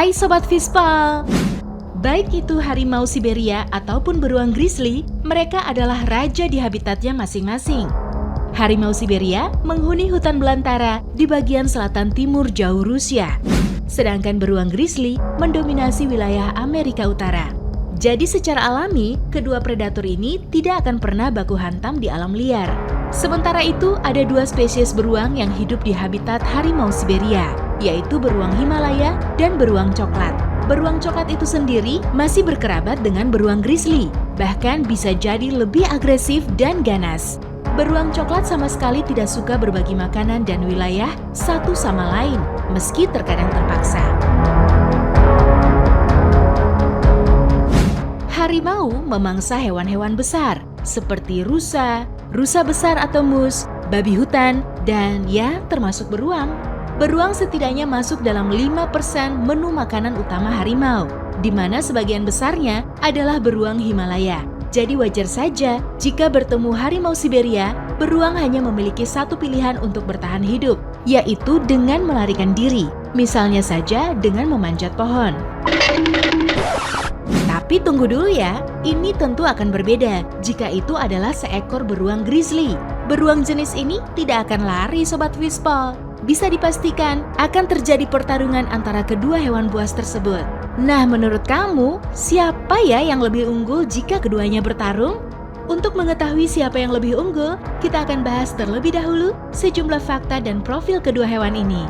Hai Sobat Vispal! Baik itu harimau Siberia ataupun beruang grizzly, mereka adalah raja di habitatnya masing-masing. Harimau Siberia menghuni hutan belantara di bagian selatan timur jauh Rusia. Sedangkan beruang grizzly mendominasi wilayah Amerika Utara. Jadi secara alami, kedua predator ini tidak akan pernah baku hantam di alam liar. Sementara itu, ada dua spesies beruang yang hidup di habitat harimau Siberia, yaitu beruang Himalaya dan beruang coklat. Beruang coklat itu sendiri masih berkerabat dengan beruang grizzly, bahkan bisa jadi lebih agresif dan ganas. Beruang coklat sama sekali tidak suka berbagi makanan dan wilayah satu sama lain, meski terkadang terpaksa. Harimau memangsa hewan-hewan besar, seperti rusa besar atau mus, babi hutan, dan ya termasuk beruang. Beruang setidaknya masuk dalam 5% menu makanan utama harimau, di mana sebagian besarnya adalah beruang Himalaya. Jadi wajar saja jika bertemu harimau Siberia, beruang hanya memiliki satu pilihan untuk bertahan hidup, yaitu dengan melarikan diri, misalnya saja dengan memanjat pohon. Tapi tunggu dulu ya, ini tentu akan berbeda jika itu adalah seekor beruang grizzly. Beruang jenis ini tidak akan lari Sobat Vispal. Bisa dipastikan akan terjadi pertarungan antara kedua hewan buas tersebut. Nah, menurut kamu, siapa ya yang lebih unggul jika keduanya bertarung? Untuk mengetahui siapa yang lebih unggul, kita akan bahas terlebih dahulu sejumlah fakta dan profil kedua hewan ini.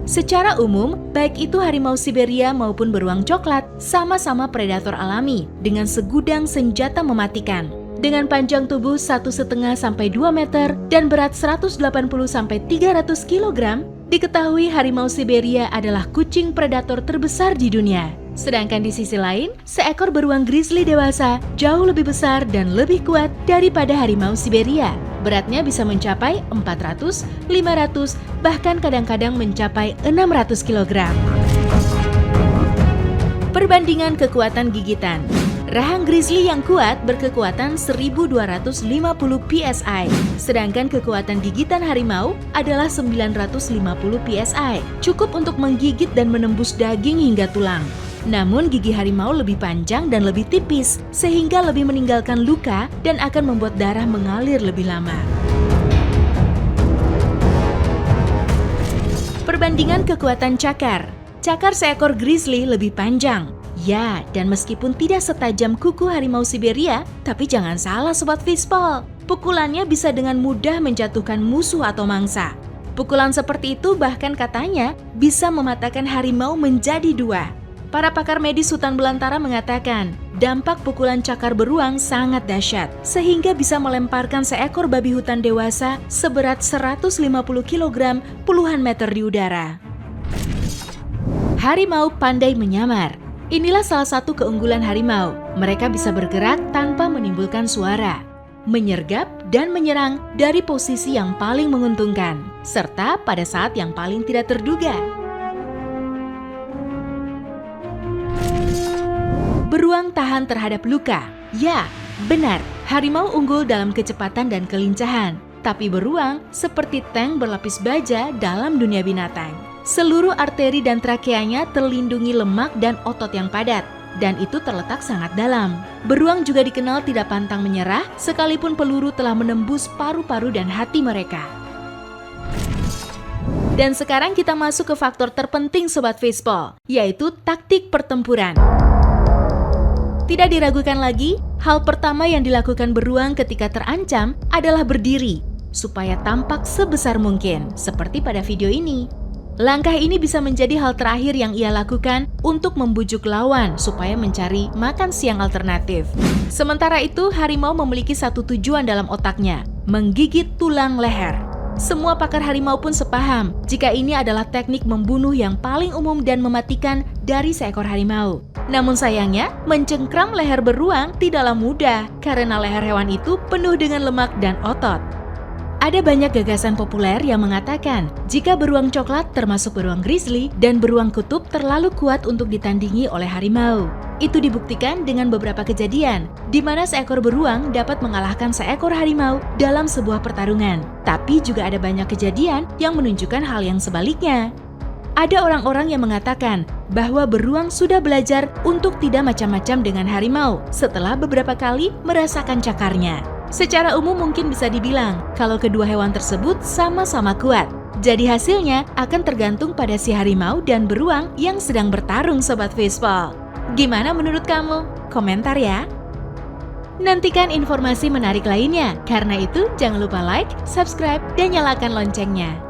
Secara umum, baik itu harimau Siberia maupun beruang coklat sama-sama predator alami dengan segudang senjata mematikan. Dengan panjang tubuh 1,5 sampai 2 meter dan berat 180 sampai 300 kg, diketahui harimau Siberia adalah kucing predator terbesar di dunia. Sedangkan di sisi lain, seekor beruang grizzly dewasa jauh lebih besar dan lebih kuat daripada harimau Siberia. Beratnya bisa mencapai 400, 500, bahkan kadang-kadang mencapai 600 kg. Perbandingan kekuatan gigitan. Rahang grizzly yang kuat berkekuatan 1250 psi, sedangkan kekuatan gigitan harimau adalah 950 psi, cukup untuk menggigit dan menembus daging hingga tulang. Namun gigi harimau lebih panjang dan lebih tipis, sehingga lebih meninggalkan luka dan akan membuat darah mengalir lebih lama. Perbandingan kekuatan cakar. Cakar seekor grizzly lebih panjang. Ya, dan meskipun tidak setajam kuku harimau Siberia, tapi jangan salah Sobat Vispal. Pukulannya bisa dengan mudah menjatuhkan musuh atau mangsa. Pukulan seperti itu bahkan katanya bisa mematahkan harimau menjadi dua. Para pakar medis hutan belantara mengatakan, dampak pukulan cakar beruang sangat dahsyat, sehingga bisa melemparkan seekor babi hutan dewasa seberat 150 kg puluhan meter di udara. Harimau pandai menyamar. Inilah salah satu keunggulan harimau. Mereka bisa bergerak tanpa menimbulkan suara, menyergap dan menyerang dari posisi yang paling menguntungkan, serta pada saat yang paling tidak terduga. Beruang tahan terhadap luka. Ya, benar, harimau unggul dalam kecepatan dan kelincahan. Tapi beruang seperti tank berlapis baja dalam dunia binatang. Seluruh arteri dan trakeanya terlindungi lemak dan otot yang padat, dan itu terletak sangat dalam. Beruang juga dikenal tidak pantang menyerah, sekalipun peluru telah menembus paru-paru dan hati mereka. Dan sekarang kita masuk ke faktor terpenting Sobat Vispal, yaitu taktik pertempuran. Tidak diragukan lagi, hal pertama yang dilakukan beruang ketika terancam adalah berdiri, supaya tampak sebesar mungkin, seperti pada video ini. Langkah ini bisa menjadi hal terakhir yang ia lakukan untuk membujuk lawan supaya mencari makan siang alternatif. Sementara itu, harimau memiliki satu tujuan dalam otaknya, menggigit tulang leher. Semua pakar harimau pun sepaham jika ini adalah teknik membunuh yang paling umum dan mematikan dari seekor harimau. Namun sayangnya, mencengkram leher beruang tidaklah mudah karena leher hewan itu penuh dengan lemak dan otot. Ada banyak gagasan populer yang mengatakan jika beruang coklat termasuk beruang grizzly dan beruang kutub terlalu kuat untuk ditandingi oleh harimau. Itu dibuktikan dengan beberapa kejadian di mana seekor beruang dapat mengalahkan seekor harimau dalam sebuah pertarungan. Tapi juga ada banyak kejadian yang menunjukkan hal yang sebaliknya. Ada orang-orang yang mengatakan bahwa beruang sudah belajar untuk tidak macam-macam dengan harimau setelah beberapa kali merasakan cakarnya. Secara umum mungkin bisa dibilang kalau kedua hewan tersebut sama-sama kuat. Jadi hasilnya akan tergantung pada si harimau dan beruang yang sedang bertarung Sobat Fishball. Gimana menurut kamu? Komentar ya! Nantikan informasi menarik lainnya. Karena itu jangan lupa like, subscribe, dan nyalakan loncengnya.